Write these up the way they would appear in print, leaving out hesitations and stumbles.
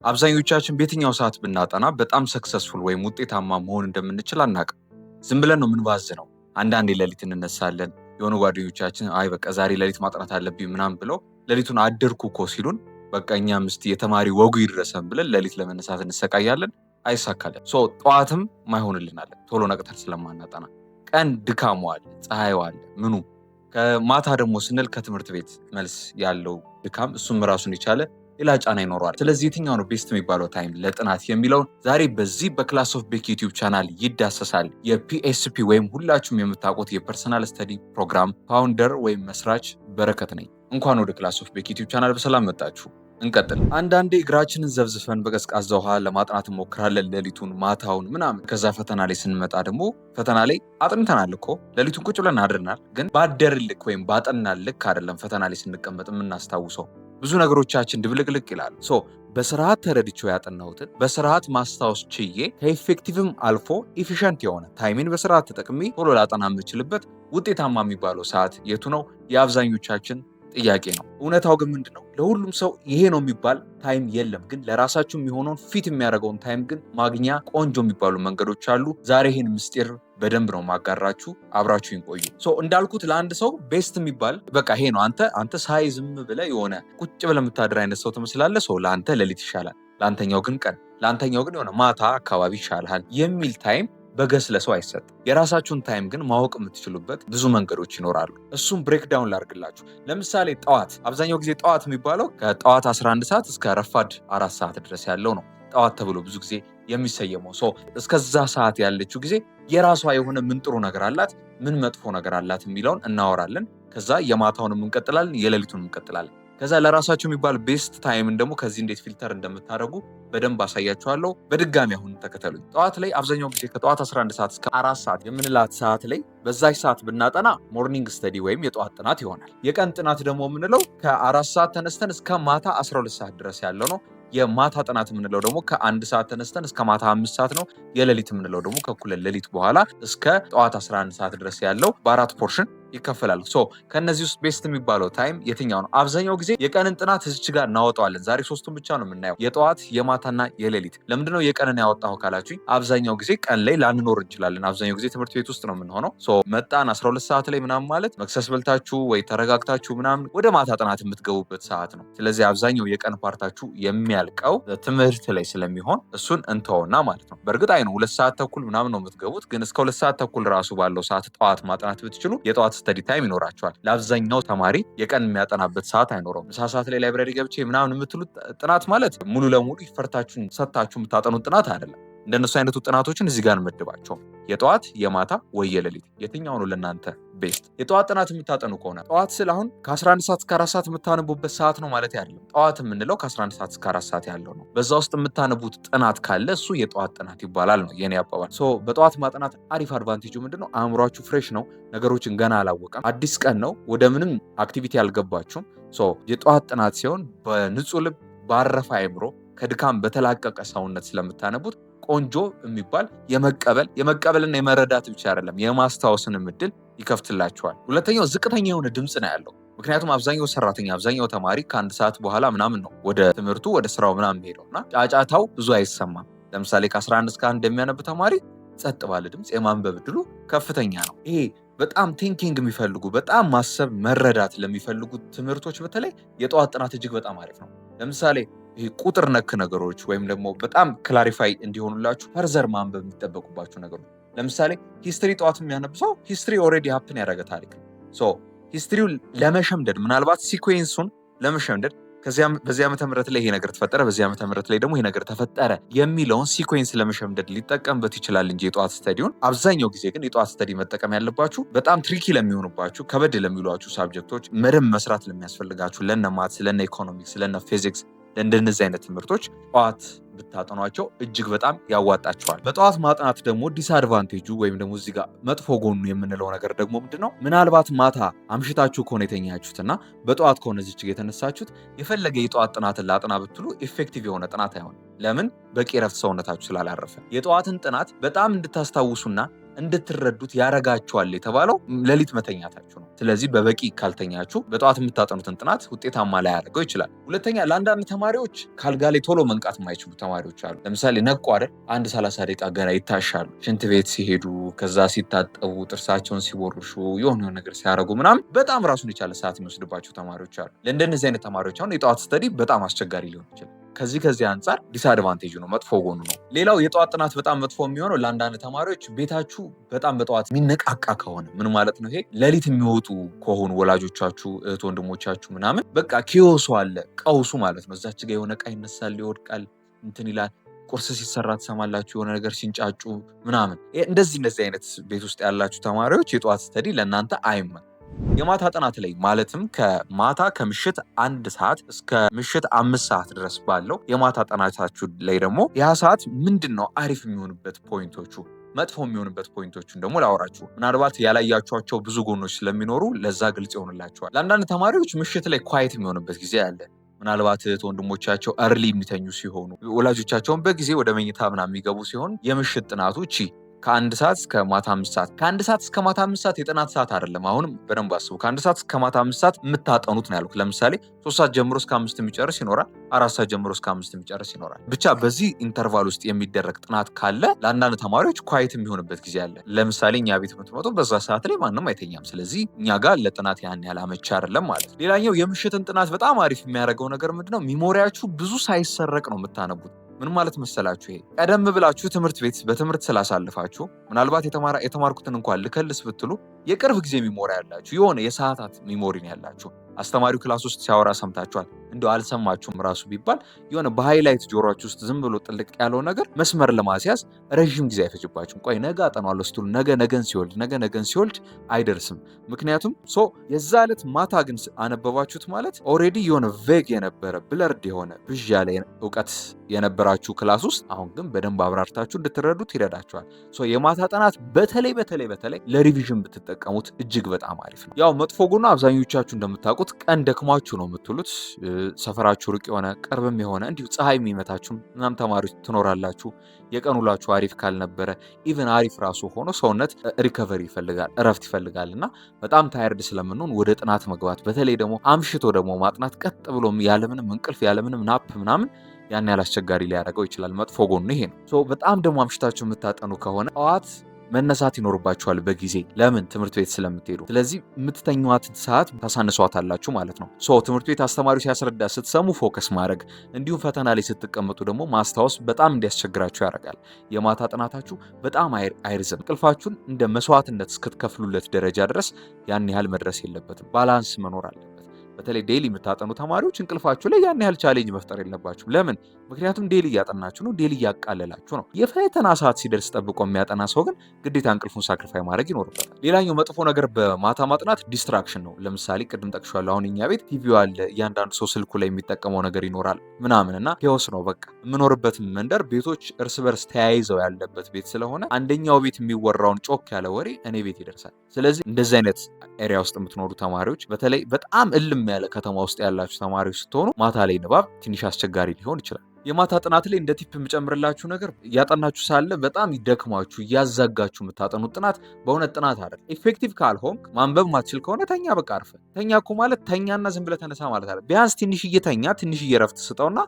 አብዛኞቻችን በየትኛው ሰዓት ብናጠና በጣም ሰክሰስፉል ወይም ውጤታማ መሆን እንደምንችል አናውቅም። ዝም ብለን ነው የምንባዝነው። አንዳንዴ ሌሊት እንነሳለን። የሆኑ ጓደኞቻችን አይ በቃ ዛሬ ሌሊት ማጥናት አለብኝ ምናምን ብለው ሌሊቱን አደርኩ እኮ ሲሉን በቃ እኛም እስቲ የተማሪ ወጉ ይድረሰን ብለን ሌሊት ለመነሳት እንሰቃያለን። አይሳካለን። ጠዋትም ማይሆንልናል ቶሎ ነቅተን ስለማናጠና። ቀን ድካሙ አለ፣ ፀሐዩ አለ፣ ምኑ ከማታ ደግሞ ስንል ከትምህርት ቤት መልስ ያለው ድካም እሱም ራሱን የቻለ ሌላ ጫና ይኖረዋል። ስለዚህ የትኛው ነው ቤስት የሚባለው ታይም ለጥናት የሚለውን ዛሬ በዚህ በክላስ ኦፍ ቤክ ዩቲዩብ ቻናል ይዳሰሳል። የፒኤስፒ ወይም ሁላችሁም የምታውቁት የፐርሰናል ስተዲ ፕሮግራም ፋውንደር ወይም መስራች በረከት ነኝ። እንኳን ወደ ክላስ ኦፍ ቤክ ዩቲዩብ ቻናል በሰላም መጣችሁ። እንቀጥል። አንዳንዴ እግራችንን ዘብዝፈን በቀዝቃዛ ውሃ ለማጥናት እንሞክራለን፣ ሌሊቱን ማታውን ምናምን። ከዛ ፈተና ላይ ስንመጣ ደግሞ ፈተና ላይ አጥንተናል እኮ ሌሊቱን ቁጭ ብለን አድርናል፣ ግን ባደርን ልክ ወይም ባጠናን ልክ አይደለም ፈተና ላይ ስንቀመጥ የምናስታውሰው። ብዙ ነገሮቻችን ድብልቅልቅ ይላሉ። በስርዓት ተረድቼው ያጠናሁትን በስርዓት ማስታወስ ችዬ ከኢፌክቲቭም አልፎ ኢፊሸንት የሆነ ታይሜን በስርዓት ተጠቅሜ ቶሎ ላጠና የምችልበት ውጤታማ የሚባለው ሰዓት የቱ ነው? የአብዛኞቻችን ጥያቄ ነው። እውነታው ግን ምንድን ነው? ለሁሉም ሰው ይሄ ነው የሚባል ታይም የለም። ግን ለራሳችሁ የሚሆነውን ፊት የሚያደርገውን ታይም ግን ማግኛ ቆንጆ የሚባሉ መንገዶች አሉ። ዛሬ ይህን ምስጢር በደንብ ነው ማጋራችሁ። አብራችሁን ቆዩ። እንዳልኩት ለአንድ ሰው ቤስት የሚባል በቃ ይሄ ነው። አንተ ሳይ ዝም ብለህ የሆነ ቁጭ ብለህ የምታድር አይነት ሰው ትመስላለህ። ለአንተ ሌሊት ይሻላል፣ ለአንተኛው ግን ቀን፣ ለአንተኛው ግን የሆነ ማታ አካባቢ ይሻልሃል የሚል ታይም በገስ ለሰው አይሰጥ። የራሳችሁን ታይም ግን ማወቅ የምትችሉበት ብዙ መንገዶች ይኖራሉ። እሱም ብሬክዳውን ላድርግላችሁ። ለምሳሌ ጠዋት፣ አብዛኛው ጊዜ ጠዋት የሚባለው ከጠዋት 11 ሰዓት እስከ ረፋድ 4 ሰዓት ድረስ ያለው ነው ጠዋት ተብሎ ብዙ ጊዜ የሚሰየመው። እስከዛ ሰዓት ያለችው ጊዜ የራሷ የሆነ ምን ጥሩ ነገር አላት፣ ምን መጥፎ ነገር አላት የሚለውን እናወራለን። ከዛ የማታውንም እንቀጥላለን፣ የሌሊቱንም እንቀጥላለን። ከዛ ለራሳችሁ የሚባል ቤስት ታይምን ደግሞ ከዚህ እንዴት ፊልተር እንደምታደርጉ በደንብ አሳያችኋለሁ። በድጋሚ አሁን ተከተሉኝ። ጠዋት ላይ አብዛኛው ጊዜ ከጠዋት 11 ሰዓት እስከ 4 ሰዓት የምንላት ሰዓት ላይ በዛች ሰዓት ብናጠና ሞርኒንግ ስተዲ ወይም የጠዋት ጥናት ይሆናል። የቀን ጥናት ደግሞ የምንለው ከ4 ሰዓት ተነስተን እስከ ማታ 12 ሰዓት ድረስ ያለው ነው። የማታ ጥናት የምንለው ደግሞ ከ1 ሰዓት ተነስተን እስከ ማታ 5 ሰዓት ነው። የሌሊት የምንለው ደግሞ ከእኩለ ሌሊት በኋላ እስከ ጠዋት 11 ሰዓት ድረስ ያለው በ4 ፖርሽን ይከፈላል። ከነዚህ ውስጥ ቤስት የሚባለው ታይም የትኛው ነው? አብዛኛው ጊዜ የቀንን ጥናት እዚች ጋር እናወጣዋለን። ዛሬ ሶስቱን ብቻ ነው የምናየው፣ የጠዋት የማታና የሌሊት። ለምንድነው የቀንን ያወጣው ካላችሁኝ፣ አብዛኛው ጊዜ ቀን ላይ ላንኖር እንችላለን። አብዛኛው ጊዜ ትምህርት ቤት ውስጥ ነው የምንሆነው። መጣን 12 ሰዓት ላይ ምናምን ማለት መክሰስ በልታችሁ ወይ ተረጋግታችሁ ምናምን ወደ ማታ ጥናት የምትገቡበት ሰዓት ነው። ስለዚህ አብዛኛው የቀን ፓርታችሁ የሚያልቀው ትምህርት ላይ ስለሚሆን እሱን እንተውና ማለት ነው። በእርግጥ አይ ነው 2 ሰዓት ተኩል ምናምን ነው የምትገቡት፣ ግን እስከ 2 ሰዓት ተኩል ራሱ ባለው ሰዓት ጠዋት ማጥናት ብትችሉ የጠዋት ስተዲ ታይም ይኖራቸዋል። ለአብዛኛው ተማሪ የቀን የሚያጠናበት ሰዓት አይኖረውም። ምሳ ሰዓት ላይ ላይብራሪ ገብቼ ምናምን የምትሉት ጥናት ማለት ሙሉ ለሙሉ ይፈርታችሁን ሰጥታችሁ የምታጠኑት ጥናት አይደለም። እንደነሱ አይነቱ ጥናቶችን እዚህ ጋር እንመድባቸው። የጠዋት የማታ ወይ የሌሊት የትኛው ነው ለእናንተ ቤስት? የጠዋት ጥናት የምታጠኑ ከሆነ ጠዋት ስል አሁን ከ11 ሰዓት እስከ 4 ሰዓት የምታነቡበት ሰዓት ነው ማለት አይደለም። ጠዋት የምንለው ከ11 ሰዓት እስከ 4 ሰዓት ያለው ነው። በዛ ውስጥ የምታነቡት ጥናት ካለ እሱ የጠዋት ጥናት ይባላል ነው የኔ አባባል። በጠዋት ማጥናት አሪፍ አድቫንቴጁ ምንድነው? አእምሯችሁ ፍሬሽ ነው። ነገሮችን ገና አላወቀም። አዲስ ቀን ነው። ወደ ምንም አክቲቪቲ አልገባችሁም። የጠዋት ጥናት ሲሆን በንጹህ ልብ ባረፈ አእምሮ ከድካም በተላቀቀ ሰውነት ስለምታነቡት ቆንጆ የሚባል የመቀበልና የመረዳት ብቻ አይደለም የማስታወስን እድል ይከፍትላችኋል። ሁለተኛው ዝቅተኛ የሆነ ድምፅ ነው ያለው። ምክንያቱም አብዛኛው ሰራተኛ አብዛኛው ተማሪ ከ1 ሰዓት በኋላ ምናምን ነው ወደ ትምህርቱ ወደ ስራው ምናምን ሄደው እና ጫጫታው ብዙ አይሰማም። ለምሳሌ ከ11 እስከ 1 የሚያነብ ተማሪ ጸጥ ባለ ድምፅ የማንበብ እድሉ ከፍተኛ ነው። ይሄ በጣም ቲንኪንግ የሚፈልጉ በጣም ማሰብ መረዳት ለሚፈልጉ ትምህርቶች በተለይ የጠዋት ጥናት እጅግ በጣም አሪፍ ነው። ለምሳሌ ይሄ ቁጥር ነክ ነገሮች ወይም ደግሞ በጣም ክላሪፋይ እንዲሆኑላችሁ ፈርዘር ማንበብ የሚጠበቁባችሁ ነገሮች፣ ለምሳሌ ሂስትሪ ጠዋት የሚያነብ ሰው ሂስትሪ ኦልሬዲ ሀፕን ያደረገ ታሪክ ሂስትሪው ለመሸምደድ ምናልባት ሲኩዌንሱን ለመሸምደድ በዚህ ዓመተ ምህረት ላይ ይሄ ነገር ተፈጠረ፣ በዚህ ዓመተ ምህረት ላይ ደግሞ ይሄ ነገር ተፈጠረ የሚለውን ሲኩዌንስ ለመሸምደድ ሊጠቀምበት ይችላል እንጂ የጠዋት ስተዲውን። አብዛኛው ጊዜ ግን የጠዋት ስተዲ መጠቀም ያለባችሁ በጣም ትሪኪ ለሚሆኑባችሁ ከበድ ለሚሏችሁ ሳብጀክቶች መደብ መስራት ለሚያስፈልጋችሁ ለነ ማትስ፣ ለነ ኢኮኖሚክስ፣ ለነ ፊዚክስ ለእንደነዚህ አይነት ትምህርቶች ጠዋት ብታጠኗቸው እጅግ በጣም ያዋጣቸዋል። በጠዋት ማጥናት ደግሞ ዲስአድቫንቴጁ ወይም ደግሞ እዚህ ጋር መጥፎ ጎኑ የምንለው ነገር ደግሞ ምንድነው? ምናልባት ማታ አምሽታችሁ ከሆነ የተኛችሁትና በጠዋት ከሆነ እዚች የተነሳችሁት የፈለገ የጠዋት ጥናትን ላጥና ብትሉ ኢፌክቲቭ የሆነ ጥናት አይሆንም። ለምን? በቂ ረፍት ሰውነታችሁ ስላላረፈ። የጠዋትን ጥናት በጣም እንድታስታውሱና እንድትረዱት ያረጋችኋል የተባለው ሌሊት መተኛታችሁ ነው። ስለዚህ በበቂ ካልተኛችሁ በጠዋት የምታጠኑትን ጥናት ውጤታማ ላይ ያደርገው ይችላል። ሁለተኛ ለአንዳንድ ተማሪዎች ካልጋ ላይ ቶሎ መንቃት የማይችሉ ተማሪዎች አሉ። ለምሳሌ ነቁ አይደል 1-30 ደቂቃ ገና ይታሻሉ። ሽንት ቤት ሲሄዱ፣ ከዛ ሲታጠቡ፣ ጥርሳቸውን ሲቦርሹ፣ የሆነ ነገር ሲያደርጉ ምናምን በጣም ራሱን የቻለ ሰዓት የሚወስድባቸው ተማሪዎች አሉ። ለእንደነዚህ አይነት ተማሪዎች አሁን የጠዋት ስተዲ በጣም አስቸጋሪ ሊሆን ይችላል። ከዚህ አንጻር ዲስአድቫንቴጅ ነው፣ መጥፎ ጎኑ ነው። ሌላው የጠዋት ጥናት በጣም መጥፎ የሚሆነው ለአንዳንድ ተማሪዎች ቤታችሁ በጣም በጠዋት የሚነቃቃ ከሆነ ምን ማለት ነው? ይሄ ሌሊት የሚወጡ ከሆኑ ወላጆቻችሁ፣ እህት ወንድሞቻችሁ ምናምን በቃ ኪዮሱ አለ፣ ቀውሱ ማለት ነው። እዛች ጋር የሆነ ዕቃ ይነሳል፣ ይወድቃል፣ እንትን ይላል። ቁርስ ሲሰራ ትሰማላችሁ፣ የሆነ ነገር ሲንጫጩ ምናምን። እንደዚህ አይነት ቤት ውስጥ ያላችሁ ተማሪዎች የጠዋት ስተዲ ለእናንተ አይመን። የማታ ጥናት ላይ ማለትም ከምሽት 1 ሰዓት እስከ ምሽት 5 ሰዓት ድረስ ባለው የማታ ጥናታችሁ ላይ ደግሞ ያ ሰዓት ምንድነው አሪፍ የሚሆንበት ፖይንቶቹ፣ መጥፎ የሚሆንበት ፖይንቶቹን ደግሞ ላወራችሁ። ምናልባት ያላያችኋቸው ብዙ ጎኖች ስለሚኖሩ ለዛ ግልጽ ይሆንላችኋል። ለአንዳንድ ተማሪዎች ምሽት ላይ ኳየት የሚሆንበት ጊዜ አለ። ምናልባት ወንድሞቻቸው እርሊ የሚተኙ ሲሆኑ ወላጆቻቸውን በጊዜ ወደ መኝታ ምናምን የሚገቡ ሲሆን የምሽት ጥናቱ ከ1 ሰዓት እስከ ማታ 5 ሰዓት ከ1 ሰዓት እስከ ማታ 5 ሰዓት የጥናት ሰዓት አይደለም። አሁንም በደንብ አስቡ። ከ1 ሰዓት እስከ ማታ 5 ሰዓት የምታጠኑት ነው ያልኩት። ለምሳሌ 3 ሰዓት ጀምሮ እስከ 5 የሚጨርስ ይኖራል፣ 4 ሰዓት ጀምሮ እስከ 5 የሚጨርስ ይኖራል። ብቻ በዚህ ኢንተርቫል ውስጥ የሚደረግ ጥናት ካለ ለአንዳንድ ተማሪዎች ኳየት የሚሆንበት ጊዜ አለ። ለምሳሌ እኛ ቤት የምትመጡ በዛ ሰዓት ላይ ማንም አይተኛም። ስለዚህ እኛ ጋር ለጥናት ያን ያህል አመቺ አይደለም ማለት ነው። ሌላኛው የምሽትን ጥናት በጣም አሪፍ የሚያደርገው ነገር ምንድነው? ሚሞሪያችሁ ብዙ ሳይሰረቅ ነው የምታነቡት። ምን ማለት መሰላችሁ? ይሄ ቀደም ብላችሁ በትምህርት ስላሳልፋችሁ ምናልባት የተማርኩትን እንኳን ልከልስ ብትሉ የቅርብ ጊዜ ሚሞሪ ያላችሁ፣ የሆነ የሰዓታት ሚሞሪ ያላችሁ። አስተማሪው ክላስ ውስጥ ሲያወራ ሰምታችኋል፣ እንደው አልሰማችሁም ራሱ ቢባል የሆነ በሃይላይት ጆሮአችሁ ውስጥ ዝም ብሎ ጥልቅ ያለው ነገር መስመር ለማስያዝ ረጅም ጊዜ አይፈጅባችሁም። ቆይ ነገ አጠናዋለሁ ስትሉ ነገን ሲወልድ አይደርስም። ምክንያቱም የዛ ዕለት ማታ ግን አነበባችሁት ማለት ኦልሬዲ የሆነ ቬግ የነበረ ብለርድ የሆነ ብዥ ያለ እውቀት የነበራችሁ ክላስ ውስጥ አሁን ግን በደንብ አብራርታችሁ እንድትረዱት ይረዳችኋል። የማታ ጥናት በተለይ ለሪቪዥን ብትጠቀሙት እጅግ በጣም አሪፍ ነው። ያው መጥፎ ጎኑ አብዛኞቻችሁ እንደምታውቁት ቀን ደክማችሁ ነው የምትውሉት። ሰፈራችሁ ሩቅ የሆነ ቅርብም የሆነ እንዲሁ ፀሐይ የሚመታችሁ ምናምን ተማሪዎች ትኖራላችሁ። የቀን ውላችሁ አሪፍ ካልነበረ ኢቭን አሪፍ ራሱ ሆኖ ሰውነት ሪከቨሪ ይፈልጋል፣ እረፍት ይፈልጋል እና በጣም ታየርድ ስለምንሆን ወደ ጥናት መግባት በተለይ ደግሞ አምሽቶ ደግሞ ማጥናት ቀጥ ብሎም ያለምንም እንቅልፍ ያለምንም ናፕ ምናምን ያን ያህል አስቸጋሪ ሊያደርገው ይችላል። መጥፎ ጎኑ ይሄ ነው። በጣም ደግሞ አምሽታችሁ የምታጠኑ ከሆነ ጠዋት መነሳት ይኖርባችኋል በጊዜ። ለምን? ትምህርት ቤት ስለምትሄዱ። ስለዚህ የምትተኙዋትን ሰዓት ታሳንሷታላችሁ ማለት ነው። ትምህርት ቤት አስተማሪው ሲያስረዳ ስትሰሙ ፎከስ ማድረግ፣ እንዲሁም ፈተና ላይ ስትቀመጡ ደግሞ ማስታወስ በጣም እንዲያስቸግራችሁ ያደርጋል። የማታ ጥናታችሁ በጣም አይርዝም። እንቅልፋችሁን እንደ መስዋዕትነት እስክትከፍሉለት ደረጃ ድረስ ያን ያህል መድረስ የለበትም። ባላንስ መኖር አለበት። በተለይ ዴሊ የምታጠኑ ተማሪዎች እንቅልፋችሁ ላይ ያን ያህል ቻሌንጅ መፍጠር የለባችሁ። ለምን? ምክንያቱም ዴሊ እያጠናችሁ ነው፣ ዴሊ እያቃለላችሁ ነው። የፈተና ሰዓት ሲደርስ ጠብቆ የሚያጠና ሰው ግን ግዴታ እንቅልፉን ሳክሪፋይ ማድረግ ይኖርበታል። ሌላኛው መጥፎ ነገር በማታ ማጥናት ዲስትራክሽን ነው። ለምሳሌ ቅድም ጠቅሻለሁ። አሁን እኛ ቤት ቲቪው አለ፣ እያንዳንዱ ሰው ስልኩ ላይ የሚጠቀመው ነገር ይኖራል ምናምን እና ሄዎስ ነው በቃ። የምኖርበት መንደር ቤቶች እርስ በርስ ተያይዘው ያለበት ቤት ስለሆነ አንደኛው ቤት የሚወራውን ጮክ ያለ ወሬ እኔ ቤት ይደርሳል። ስለዚህ እንደዚህ አይነት ኤሪያ ውስጥ የምትኖሩ ተማሪዎች በተለይ በጣም እልም ያለ ከተማ ውስጥ ያላችሁ ተማሪዎች ስትሆኑ ማታ ላይ ንባብ ትንሽ አስቸጋሪ ሊሆን ይችላል። የማታ ጥናት ላይ እንደ ቲፕ የምጨምርላችሁ ነገር እያጠናችሁ ሳለ በጣም ይደክማችሁ እያዛጋችሁ የምታጠኑት ጥናት በእውነት ጥናት አይደል። ኢፌክቲቭ ካልሆንክ ማንበብ ማትችል ከሆነ ተኛ፣ በቃ አርፈ ተኛ እኮ ማለት ተኛና ዝም ብለህ ተነሳ ማለት አይደል። ቢያንስ ትንሽዬ ረፍት ስጠውና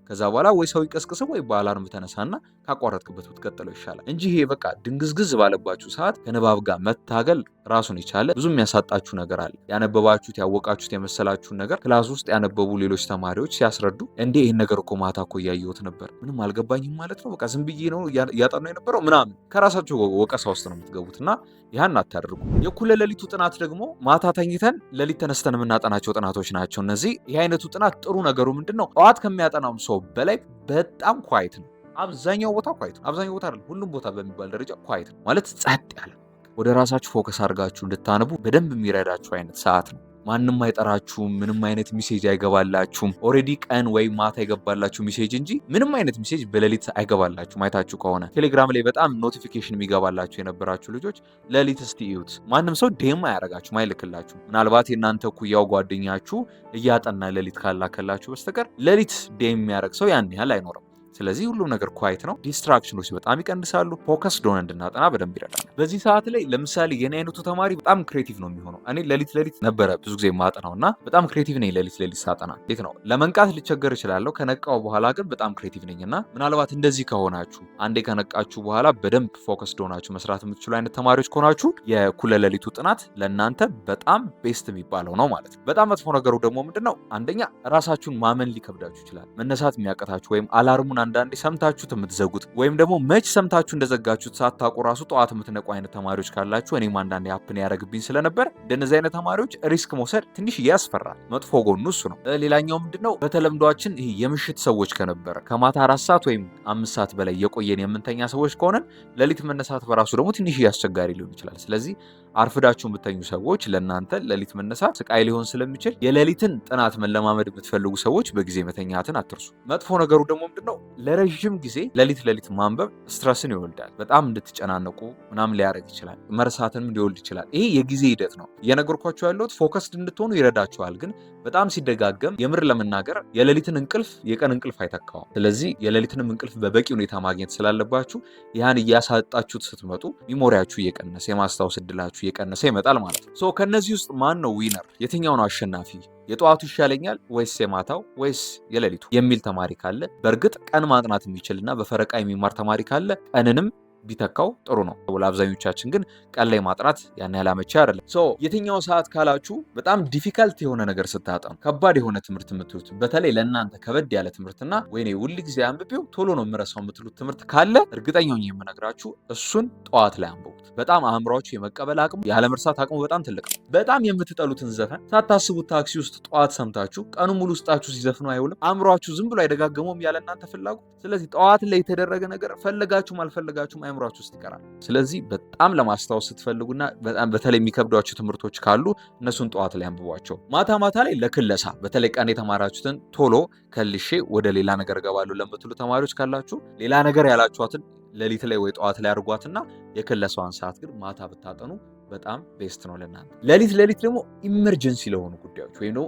ከዛ በኋላ ወይ ሰው ይቀስቅስም ወይ በአላርም ተነሳና ካቋረጥክበት ብትቀጥለው ይሻላል እንጂ ይሄ በቃ ድንግዝግዝ ባለባችሁ ሰዓት ከንባብ ጋር መታገል ራሱን የቻለ ብዙ የሚያሳጣችሁ ነገር አለ። ያነበባችሁት ያወቃችሁት የመሰላችሁን ነገር ክላስ ውስጥ ያነበቡ ሌሎች ተማሪዎች ሲያስረዱ እንዴ ይሄን ነገር እኮ ማታ እኮ እያየሁት ነበር፣ ምንም አልገባኝም ማለት ነው፣ በቃ ዝም ብዬ ነው እያጠናሁ የነበረው ምናምን ከራሳችሁ ወቀሳ ውስጥ ነው የምትገቡትና ያን አታደርጉ። የእኩለ ሌሊቱ ጥናት ደግሞ ማታ ተኝተን ሌሊት ተነስተን የምናጠናቸው ጥናቶች ናቸው እነዚህ። ይህ አይነቱ ጥናት ጥሩ ነገሩ ምንድነው? ጠዋት ከሚያጠናውም ሰው በላይ በጣም ኳይት ነው። አብዛኛው ቦታ ኳይት ነው። አብዛኛው ቦታ አይደለም፣ ሁሉም ቦታ በሚባል ደረጃ ኳይት ነው ማለት ጸጥ ያለ፣ ወደ ራሳችሁ ፎከስ አድርጋችሁ እንድታነቡ በደንብ የሚረዳችሁ አይነት ሰዓት ነው። ማንም አይጠራችሁም፣ ምንም አይነት ሜሴጅ አይገባላችሁም። ኦሬዲ ቀን ወይ ማታ የገባላችሁ ሜሴጅ እንጂ ምንም አይነት ሜሴጅ በሌሊት አይገባላችሁም። አይታችሁ ከሆነ ቴሌግራም ላይ በጣም ኖቲፊኬሽን የሚገባላችሁ የነበራችሁ ልጆች ሌሊት እስቲ እዩት። ማንም ሰው ዴም አያረጋችሁም፣ አይልክላችሁም። ምናልባት የእናንተ ኩያው ጓደኛችሁ እያጠና ሌሊት ካላከላችሁ በስተቀር ሌሊት ዴም የሚያደርግ ሰው ያን ያህል አይኖርም። ስለዚህ ሁሉም ነገር ኳይት ነው። ዲስትራክሽኖች በጣም ይቀንሳሉ። ፎከስድ ሆነን እንድናጠና በደንብ ይረዳናል። በዚህ ሰዓት ላይ ለምሳሌ የኔ አይነቱ ተማሪ በጣም ክሬቲቭ ነው የሚሆነው። እኔ ሌሊት ነበረ ብዙ ጊዜ ማጠናውና በጣም ክሬቲቭ ነኝ ሌሊት ሳጠና። እንዴት ነው ለመንቃት ልቸገር እችላለሁ። ከነቃው በኋላ ግን በጣም ክሬቲቭ ነኝና ምናልባት እንደዚህ ከሆናችሁ አንዴ ከነቃችሁ በኋላ በደንብ ፎከስድ ሆናችሁ መስራት የምትችሉ አይነት ተማሪዎች ከሆናችሁ የእኩለ ሌሊቱ ጥናት ለእናንተ በጣም ቤስት የሚባለው ነው ማለት ነው። በጣም መጥፎ ነገሩ ደግሞ ምንድነው? አንደኛ ራሳችሁን ማመን ሊከብዳችሁ ይችላል። መነሳት የሚያቀታችሁ ወይም አላርሙን አንዳንዴ ሰምታችሁት የምትዘጉት ወይም ደግሞ መች ሰምታችሁ እንደዘጋችሁት ሳታውቁ ራሱ ጠዋት የምትነቁ አይነት ተማሪዎች ካላችሁ እኔም አንዳንዴ ሀፕን ያደረግብኝ ስለነበር እንደነዚህ አይነት ተማሪዎች ሪስክ መውሰድ ትንሽ ያስፈራል። መጥፎ ጎኑ እሱ ነው። ሌላኛው ምንድነው? በተለምዷችን ይሄ የምሽት ሰዎች ከነበረ ከማታ 4 ሰዓት ወይም 5 ሰዓት በላይ የቆየን የምንተኛ ሰዎች ከሆነን ሌሊት መነሳት በራሱ ደግሞ ትንሽ አስቸጋሪ ሊሆን ይችላል። ስለዚህ አርፍዳችሁ የምትተኙ ሰዎች ለእናንተ ሌሊት መነሳት ስቃይ ሊሆን ስለሚችል የሌሊትን ጥናት መለማመድ የምትፈልጉ ሰዎች በጊዜ መተኛትን አትርሱ። መጥፎ ነገሩ ደግሞ ምንድነው? ለረጅም ጊዜ ሌሊት ማንበብ ስትረስን ይወልዳል። በጣም እንድትጨናነቁ ምናምን ሊያደርግ ይችላል። መርሳትንም ሊወልድ ይችላል። ይሄ የጊዜ ሂደት ነው። እየነገርኳችሁ ያለሁት ፎከስድ እንድትሆኑ ይረዳችኋል። ግን በጣም ሲደጋገም የምር ለመናገር የሌሊትን እንቅልፍ የቀን እንቅልፍ አይተካውም። ስለዚህ የሌሊትንም እንቅልፍ በበቂ ሁኔታ ማግኘት ስላለባችሁ ያን እያሳጣችሁት ስትመጡ ሚሞሪያችሁ እየቀነሰ የማስታወስ እድላችሁ እየቀነሰ ይመጣል ማለት ነው። ሶ ከነዚህ ውስጥ ማን ነው ዊነር? የትኛው ነው አሸናፊ? የጠዋቱ ይሻለኛል ወይስ የማታው ወይስ የሌሊቱ የሚል ተማሪ ካለ፣ በእርግጥ ቀን ማጥናት የሚችልና በፈረቃ የሚማር ተማሪ ካለ ቀንንም ቢተካው ጥሩ ነው። ለአብዛኞቻችን ግን ቀን ላይ ማጥናት ያን ያህል አመቺ አይደለም። የትኛው ሰዓት ካላችሁ በጣም ዲፊካልት የሆነ ነገር ስታጠኑ ከባድ የሆነ ትምህርት የምትሉት በተለይ ለእናንተ ከበድ ያለ ትምህርትና ወይኔ ሁል ጊዜ አንብቤው ቶሎ ነው የምረሳው የምትሉት ትምህርት ካለ እርግጠኛው የምነግራችሁ እሱን ጠዋት ላይ አንብቡት። በጣም አእምሯችሁ የመቀበል አቅሙ ያለመርሳት አቅሙ በጣም ትልቅ ነው። በጣም የምትጠሉትን ዘፈን ሳታስቡት ታክሲ ውስጥ ጠዋት ሰምታችሁ ቀኑ ሙሉ ውስጣችሁ ሲዘፍኑ አይውልም። አእምሯችሁ ዝም ብሎ አይደጋገመውም ያለ እናንተ ፍላጎት። ስለዚህ ጠዋት ላይ የተደረገ ነገር ፈለጋችሁም አልፈለጋችሁም አእምሯችሁ ውስጥ ይቀራል። ስለዚህ በጣም ለማስታወስ ስትፈልጉና በጣም በተለይ የሚከብዷችሁ ትምህርቶች ካሉ እነሱን ጠዋት ላይ አንብቧቸው። ማታ ላይ ለክለሳ በተለይ ቀን የተማራችሁትን ቶሎ ከልሼ ወደ ሌላ ነገር እገባለሁ ለምትሉ ተማሪዎች ካላችሁ ሌላ ነገር ያላችኋትን ሌሊት ላይ ወይ ጠዋት ላይ አድርጓትና የክለሳዋን ሰዓት ግን ማታ ብታጠኑ በጣም ቤስት ነው ለእናንተ። ሌሊት ደግሞ ኢመርጀንሲ ለሆኑ ጉዳዮች ወይም ደግሞ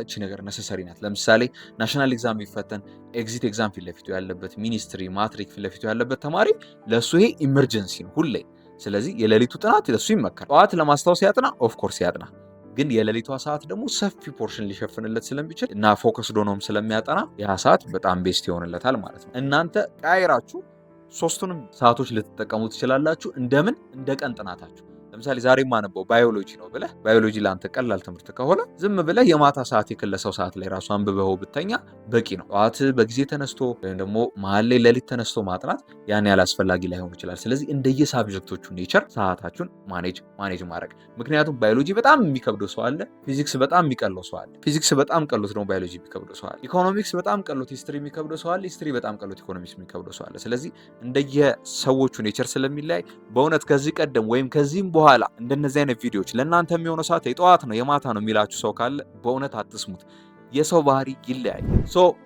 እቺ ነገር ነሰሰሪ ናት። ለምሳሌ ናሽናል ኤግዛም ቢፈተን ኤግዚት ኤግዛም ፊት ለፊቱ ያለበት፣ ሚኒስትሪ ማትሪክ ፊት ለፊቱ ያለበት ተማሪ ለሱ ይሄ ኢመርጀንሲ ነው ሁሌ። ስለዚህ የሌሊቱ ጥናት ለሱ ይመከራል። ጠዋት ለማስታወስ ያጥና፣ ኦፍ ኮርስ ያጥና። ግን የሌሊቷ ሰዓት ደግሞ ሰፊ ፖርሽን ሊሸፍንለት ስለሚችል እና ፎከስ ዶኖም ስለሚያጠና ያ ሰዓት በጣም ቤስት ይሆንለታል ማለት ነው። እናንተ ቀያይራችሁ ሶስቱንም ሰዓቶች ልትጠቀሙ ትችላላችሁ እንደ ቀን ጥናታችሁ። ለምሳሌ ዛሬ ማነበው ባዮሎጂ ነው ብለህ ባዮሎጂ ለአንተ ቀላል ትምህርት ከሆነ ዝም ብለህ የማታ ሰዓት የክለሰው ሰዓት ላይ ራሱ አንብበው ብተኛ በቂ ነው። ጠዋት በጊዜ ተነስቶ ወይም ደግሞ መሀል ላይ ሌሊት ተነስቶ ማጥናት ያን ያህል አስፈላጊ ላይሆን ይችላል። ስለዚህ እንደየ ሳብጀክቶቹ ኔቸር ሰዓታችሁን ማኔጅ ማድረግ። ምክንያቱም ባዮሎጂ በጣም የሚከብደው ሰው አለ፣ ፊዚክስ በጣም የሚቀለው ሰው አለ። ፊዚክስ በጣም ቀሎት ነው ባዮሎጂ የሚከብደው ሰው አለ። ኢኮኖሚክስ በጣም ቀሎት ሂስትሪ የሚከብደው ሰው አለ። ሂስትሪ በጣም ቀሎት ኢኮኖሚክስ የሚከብደው ሰው አለ። ስለዚህ እንደየሰዎቹ ኔቸር ስለሚለያይ በእውነት ከዚህ ቀደም ወይም ከዚህም በኋላ እንደነዚህ አይነት ቪዲዮዎች ለእናንተ የሚሆነው ሰዓት የጠዋት ነው የማታ ነው የሚላችሁ ሰው ካለ በእውነት አትስሙት። የሰው ባህሪ ይለያል።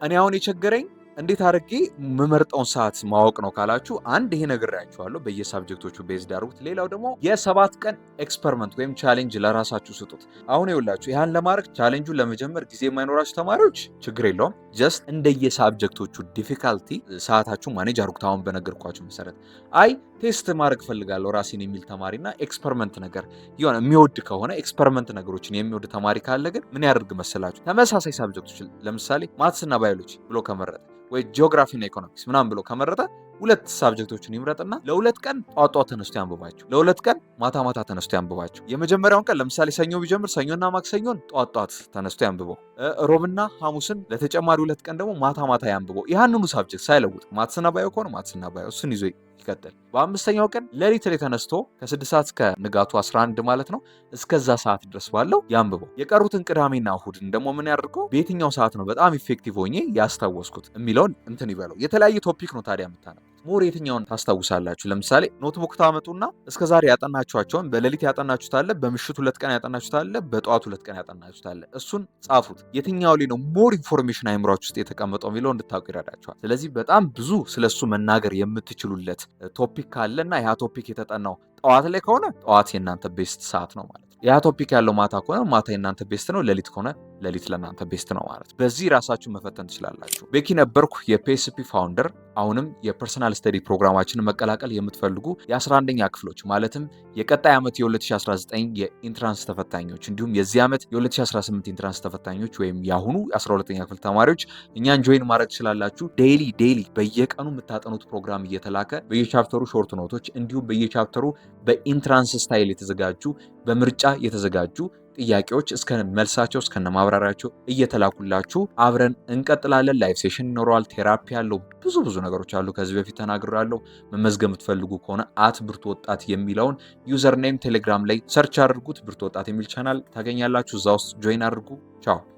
እኔ አሁን የቸገረኝ እንዴት አድርጌ የምመርጠውን ሰዓት ማወቅ ነው ካላችሁ፣ አንድ ይሄ ነግሬያችኋለሁ፣ በየሳብጀክቶቹ ቤዝድ አድርጉት። ሌላው ደግሞ የ7 ቀን ኤክስፐሪመንት ወይም ቻሌንጅ ለራሳችሁ ስጡት። አሁን ይኸውላችሁ ያን ለማድረግ ቻሌንጁን ለመጀመር ጊዜ የማይኖራችሁ ተማሪዎች ችግር የለውም፣ ጀስት እንደየሳብጀክቶቹ ዲፊካልቲ ሰዓታችሁ ማኔጅ አድርጉት። አሁን በነገርኳችሁ መሰረት ቴስት ማድረግ ፈልጋለሁ ራሴን የሚል ተማሪና ኤክስፐሪመንት ነገር የሆነ የሚወድ ከሆነ ኤክስፐሪመንት ነገሮችን የሚወድ ተማሪ ካለ ግን ምን ያደርግ መሰላችሁ? ተመሳሳይ ሳብጀክቶች ለምሳሌ ማትስና ባዮሎጂ ብሎ ከመረጠ ወይ ጂኦግራፊና ኢኮኖሚክስ ምናምን ብሎ ከመረጠ 2 ሳብጀክቶችን ይምረጥና ለ2 ቀን ጧት ተነስቶ ያንብባቸው፣ ለ2 ቀን ማታ ተነስቶ ያንብባቸው። የመጀመሪያውን ቀን ለምሳሌ ሰኞ ቢጀምር ሰኞና ማክሰኞን ጧት ተነስቶ ያንብበው፣ ሮብና ሐሙስን ለተጨማሪ 2 ቀን ደግሞ ማታ ያንብበው። ያንኑ ሳብጀክት ሳይለውጥ ማትስና ባዮ ከሆነ ማትስና ባዮ እሱን ይዞ ይቀጥል። በአምስተኛው ቀን ሌሊት ላይ ተነስቶ ከ6 ሰዓት እስከ ንጋቱ 11 ማለት ነው እስከዛ ሰዓት ድረስ ባለው ያንብበው። የቀሩትን ቅዳሜና እሁድን ደግሞ ምን ያደርገው በየትኛው ሰዓት ነው በጣም ኢፌክቲቭ ሆኜ ያስታወስኩት የሚለውን እንትን ይበለው። የተለያየ ቶፒክ ነው ታዲያ የምታነው ሞር የትኛውን ታስታውሳላችሁ? ለምሳሌ ኖትቡክ ታመጡና እስከዛሬ ያጠናችኋቸውን በሌሊት ያጠናችሁት አለ፣ በምሽቱ 2 ቀን ያጠናችሁት አለ፣ በጠዋቱ 2 ቀን ያጠናችሁት አለ። እሱን ጻፉት። የትኛው ላይ ነው ሞር ኢንፎርሜሽን አይምሯችሁ ውስጥ የተቀመጠው የሚለው እንድታውቁ ይረዳችኋል። ስለዚህ በጣም ብዙ ስለሱ መናገር የምትችሉለት ቶፒክ ካለና ያ ቶፒክ የተጠናው ጠዋት ላይ ከሆነ ጠዋት የእናንተ ቤስት ሰዓት ነው ማለት ነው። ያ ቶፒክ ያለው ማታ ከሆነ ማታ የእናንተ ቤስት ነው። ሌሊት ከሆነ ሌሊት ለእናንተ ቤስት ነው ማለት። በዚህ ራሳችሁን መፈተን ትችላላችሁ። ቤኪ ነበርኩ የፒኤስፒ ፋውንደር። አሁንም የፐርሰናል ስተዲ ፕሮግራማችንን መቀላቀል የምትፈልጉ የ11ኛ ክፍሎች ማለትም የቀጣይ ዓመት የ2019 የኢንትራንስ ተፈታኞች እንዲሁም የዚህ ዓመት የ2018 ኢንትራንስ ተፈታኞች ወይም የአሁኑ 12ኛ ክፍል ተማሪዎች እኛን ጆይን ማድረግ ትችላላችሁ። ዴይሊ በየቀኑ የምታጠኑት ፕሮግራም እየተላከ በየቻፕተሩ ሾርት ኖቶች እንዲሁም በየቻፕተሩ በኢንትራንስ ስታይል የተዘጋጁ በምርጫ የተዘጋጁ ጥያቄዎች እስከ መልሳቸው እስከ ማብራሪያቸው እየተላኩላችሁ አብረን እንቀጥላለን። ላይቭ ሴሽን ይኖረዋል። ቴራፒ ያለው ብዙ ነገሮች አሉ። ከዚህ በፊት ተናግራለሁ። መመዝገብ የምትፈልጉ ከሆነ ብርቱ ወጣት የሚለውን ዩዘር ኔም ቴሌግራም ላይ ሰርች አድርጉት። ብርቱ ወጣት የሚል ቻናል ታገኛላችሁ። እዛ ውስጥ ጆይን አድርጉ። ቻው